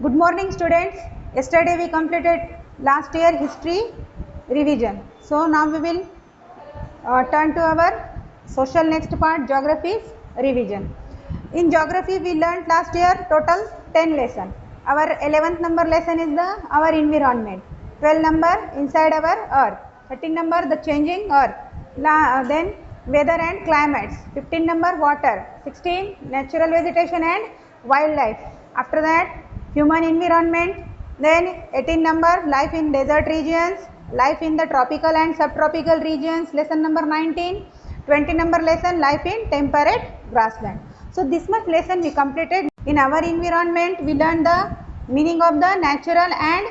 Good morning students. Yesterday we completed last year history revision. So now we will turn to our social next part, geography revision. In geography we learned last year total 10 lesson. Our 11th number lesson is our environment. 12 number inside our earth. 13 number the changing earth. Then weather and climates. 15 number water. 16 natural vegetation and wildlife. After that human environment. Then 18 number life in desert regions, life in the tropical and subtropical regions, lesson number 19. 20 number lesson life in temperate grassland. So this much lesson we completed. In our environment we learned the meaning of the natural and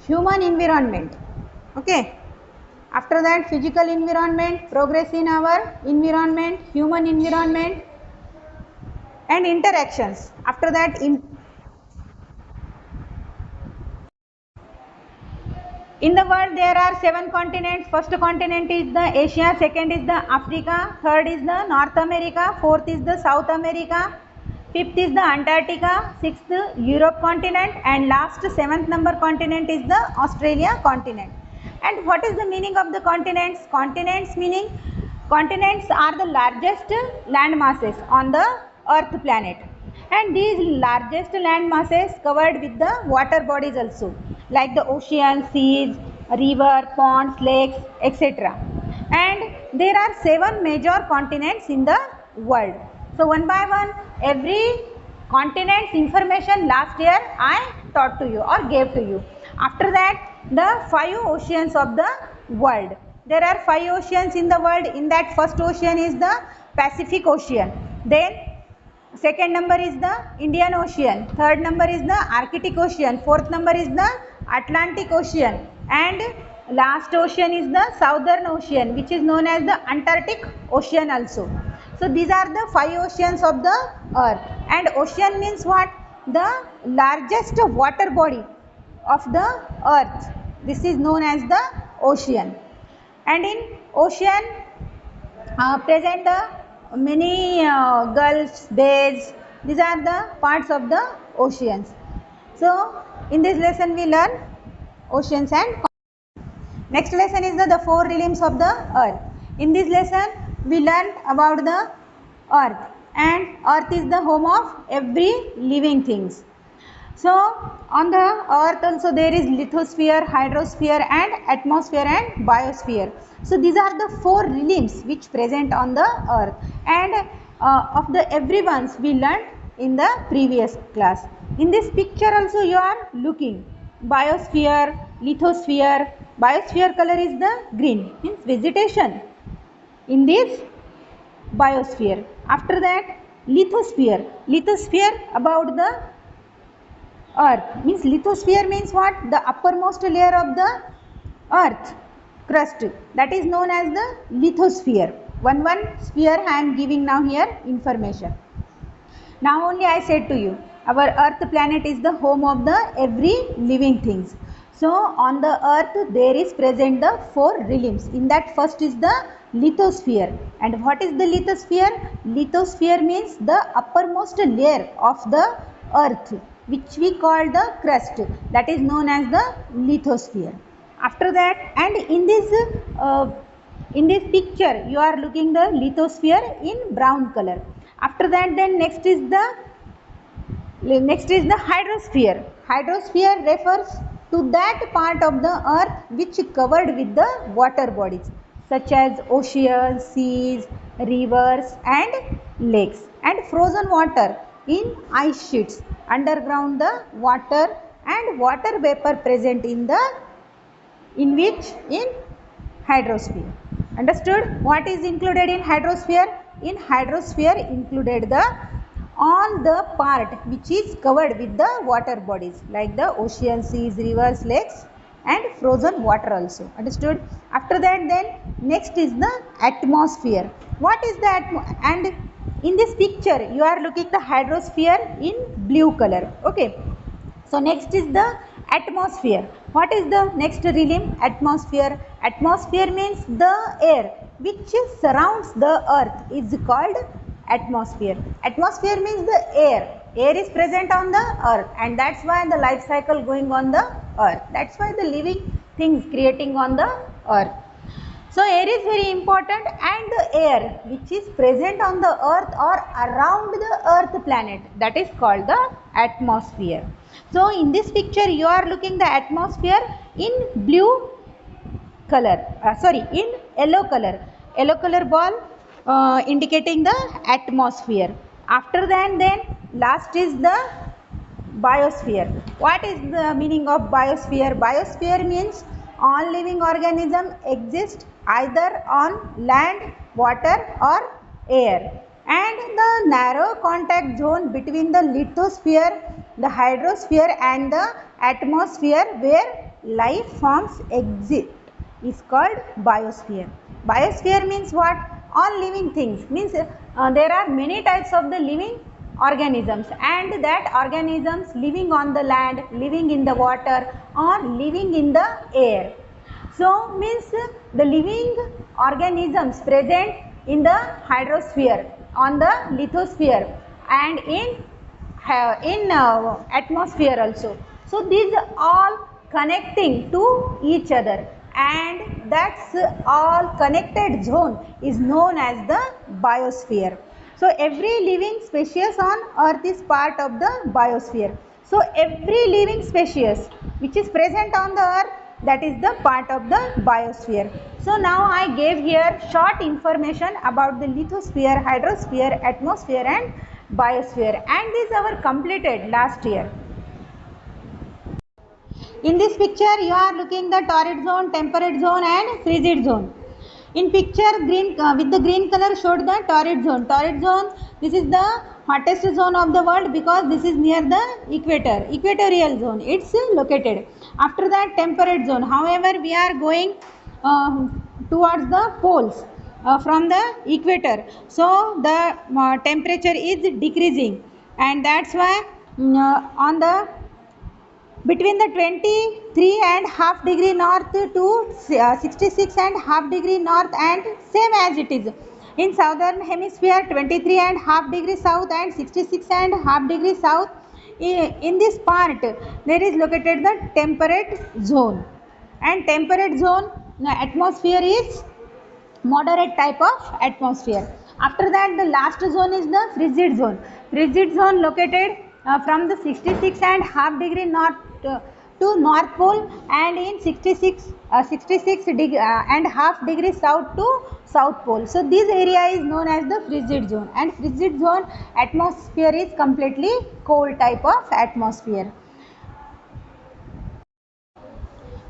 human environment. Okay. After that physical environment, progress in our environment, human environment and interactions. After that in the world there are 7 continents. First continent is the Asia, second is the Africa, third is the North America, fourth is the South America, fifth is the Antarctica, sixth Europe continent and last 7th number continent is the Australia continent. And what is the meaning of the continents? Continents meaning continents are the largest land masses on the earth planet, and these largest land masses covered with the water bodies also, like the oceans, seas, river, ponds, lakes, etc. And there are 7 major continents in the world. So one by one every continent's information last year I taught to you or gave to you. After that the 5 oceans of the world. There are 5 oceans in the world. In that first ocean is the Pacific Ocean. Then second number is the Indian Ocean, third number is the Arctic Ocean, fourth number is the Atlantic Ocean and last ocean is the Southern Ocean, which is known as the Antarctic Ocean also. So these are the 5 oceans of the earth. And ocean means what? The largest water body of the earth. This is known as the ocean. And in ocean present the many gulfs, bays. These are the parts of the oceans. So in this lesson we learn oceans and next lesson is the 4 realms of the earth. In this lesson we learned about the earth, and earth is the home of every living things. So on the earth also there is lithosphere, hydrosphere and atmosphere and biosphere. So these are the 4 realms which present on the earth, and of the everyone's we learned in the previous class. In this picture also you are looking biosphere, lithosphere. Biosphere color is the green, means vegetation in this biosphere. After that lithosphere. Lithosphere about the earth, means lithosphere means what? The uppermost layer of the earth crust, that is known as the lithosphere. One sphere I am giving now here information. Now only I said to you our earth planet is the home of the every living things. So on the earth there is present the 4 realms. In that first is the lithosphere. And what is the lithosphere? Lithosphere means the uppermost layer of the earth, which we call the crust, that is known as the lithosphere. After that, and in this picture you are looking the lithosphere in brown color. After that then next is the hydrosphere. Hydrosphere refers to that part of the earth which covered with the water bodies such as oceans, seas, rivers and lakes, and frozen water in ice sheets, underground the water and water vapor present in hydrosphere. Understood? What is included in hydrosphere? In hydrosphere included all the part which is covered with the water bodies like the ocean, seas, rivers, lakes and frozen water also. Understood? After that then next is the atmosphere. What is the atmosphere? And in this picture you are looking the hydrosphere in blue color. Okay. So next is the atmosphere. What is the next realm? Atmosphere. Atmosphere means the air which surrounds the earth is called atmosphere. Atmosphere means the air Air is present on the earth, and that's why the life cycle going on the earth. That's why the living things creating on the earth. So air is very important, and the air which is present on the earth or around the earth planet, that is called the atmosphere. So in this picture you are looking the atmosphere in blue color, in yellow color ball indicating the atmosphere. After that, then last is the biosphere. What is the meaning of biosphere? Biosphere means all living organisms exist either on land, water or air, and the narrow contact zone between the lithosphere, the hydrosphere and the atmosphere where life forms exist is called biosphere. Biosphere means what? All living things, means there are many types of the living organisms, and that organisms living on the land, living in the water or living in the air. So means the living organisms present in the hydrosphere, on the lithosphere and in atmosphere also. So these are all connecting to each other, and that's all connected zone is known as the biosphere. So every living species on earth is part of the biosphere. So every living species which is present on the earth, that is the part of the biosphere. So now I gave here short information about the lithosphere, hydrosphere, atmosphere and biosphere, and these are completed last year. In this picture you are looking the torrid zone, temperate zone and frigid zone. In picture green with the green color showed the torrid zone. Torrid zone, this is the hottest zone of the world because this is near the equator, equatorial zone it's located. After that temperate zone, however we are going towards the poles from the equator, so the temperature is decreasing, and that's why on the between the 23 and half degree north to 66 and half degree north, and same as it is in southern hemisphere 23 and half degree south and 66 and half degree south. In this part there is located the temperate zone, and temperate zone atmosphere is moderate type of atmosphere. After that the last zone is the frigid zone. Frigid zone located from the 66 and half degree north to north pole, and in 66 and half degree south to south pole. So this area is known as the frigid zone, and frigid zone atmosphere is completely cold type of atmosphere.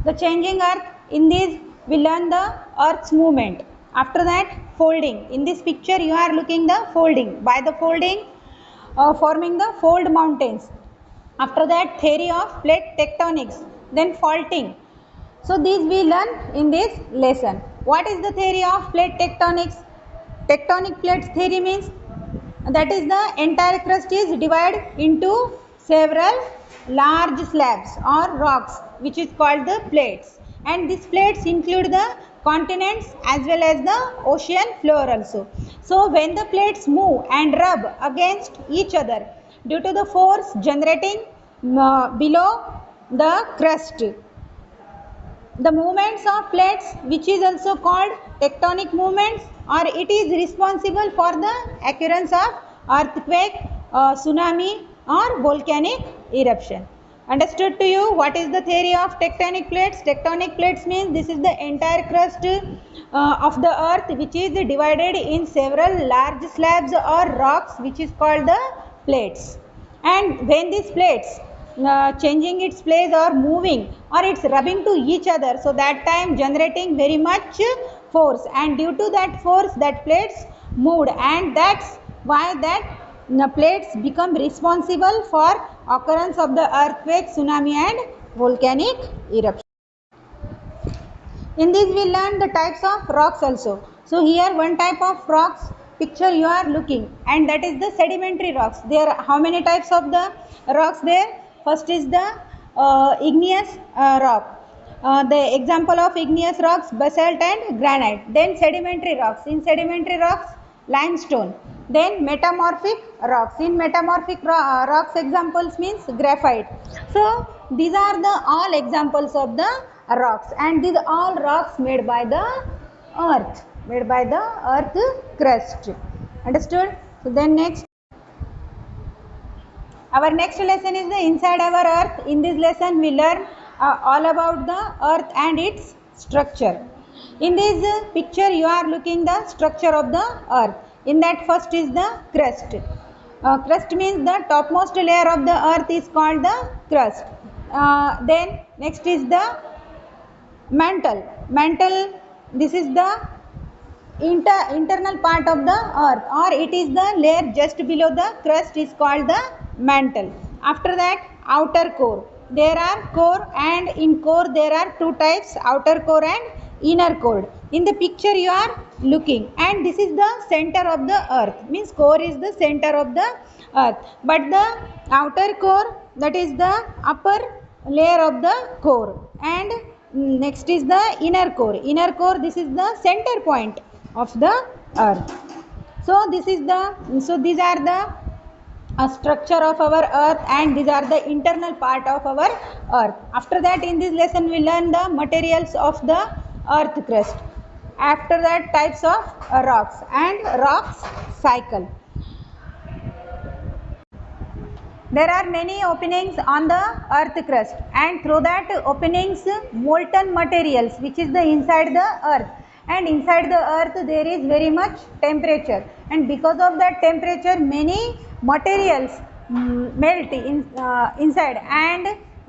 The changing earth, in this we learn the earth's movement. After that folding. In this picture you are looking the folding. By the folding forming the fold mountains. After that theory of plate tectonics, then faulting. So these we learn in this lesson. What is the theory of plate tectonics? Tectonic plates theory means that is the entire crust is divided into several large slabs or rocks which is called the plates, and these plates include the continents as well as the ocean floor also. So when the plates move and rub against each other due to the force generating below the crust, the movements of plates, which is also called tectonic movements, or it is responsible for the occurrence of earthquake, tsunami or volcanic eruption. Understood to you what is the theory of tectonic plates? Tectonic plates means this is the entire crust of the earth which is divided in several large slabs or rocks which is called the plates. And when these plates changing its place or moving or it's rubbing to each other, so that time generating very much force, and due to that force that plates moved, and that's why that plates become responsible for occurrence of the earthquake, tsunami and volcanic eruption. In this we learn the types of rocks also. So here one type of rocks picture you are looking, and that is the sedimentary rocks. There are how many types of the rocks there? First is the igneous rock. The example of igneous rocks, basalt and granite. Then sedimentary rocks. In sedimentary rocks, limestone. Then metamorphic rocks. In metamorphic rocks examples means graphite. So these are the all examples of the rocks, and these all rocks made by the earth crust. Understood? So then next, our next lesson is the inside our earth. In this lesson we learn all about the earth and its structure. In this picture you are looking the structure of the earth. In that first is the crust. Crust means the topmost layer of the earth is called the crust. Then next is the mantle. This is the internal part of the earth, or it is the layer just below the crust is called the mantle. After that, outer core. There are core, and in core there are two types, outer core and inner core. In the picture you are looking, and this is the center of the earth, means core is the center of the earth, but the outer core, that is the upper layer of the core, and next is the inner core. This is the center point of the earth. So these are the structure of our earth, and these are the internal part of our earth. After that, in this lesson we learn the materials of the earth crust. After that, types of rocks and rocks cycle. There are many openings on the earth crust, and through that openings molten materials, which is the inside the earth, and inside the earth there is very much temperature, and because of that temperature many materials melt inside, and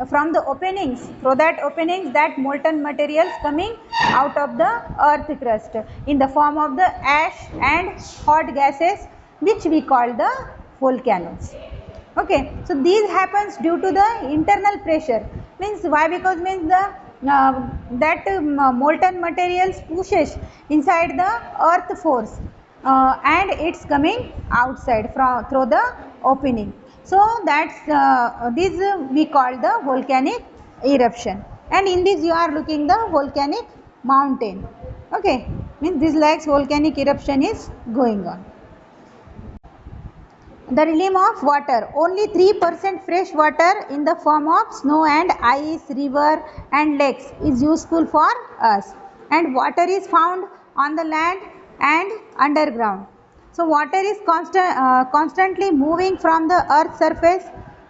from the openings, through that openings, that molten materials coming out of the earth crust in the form of the ash and hot gases, which we call the volcanoes. Okay, so these happens due to the internal pressure. Means why? Because means the molten materials pushes inside the earth force, and it's coming outside from through the opening. So that's this we call the volcanic eruption. And in this you are looking the volcanic mountain. Okay, means this like volcanic eruption is going on. The realm of water. Only 3% fresh water in the form of snow and ice, river and lakes is useful for us. And water is found on the land and underground. So water is constantly moving from the earth's surface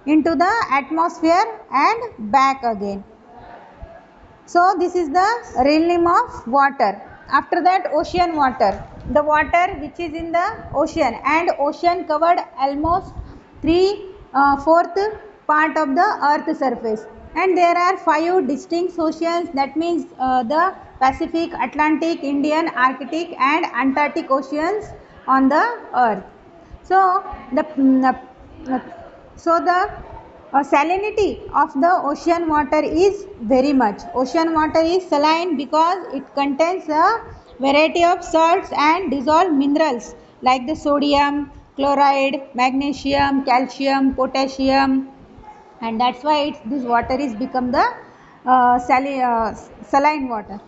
into the atmosphere and back again. So this is the realm of water. After that, ocean water. The water which is in the ocean, and ocean covered almost 3/4 part of the earth surface, and there are 5 distinct oceans, that means the Pacific, Atlantic, Indian, Arctic and Antarctic oceans on the earth. So the salinity of the ocean water is very much. Ocean water is saline because it contains a variety of salts and dissolved minerals like the sodium, chloride, magnesium, calcium, potassium, and that's why this water is become the saline water.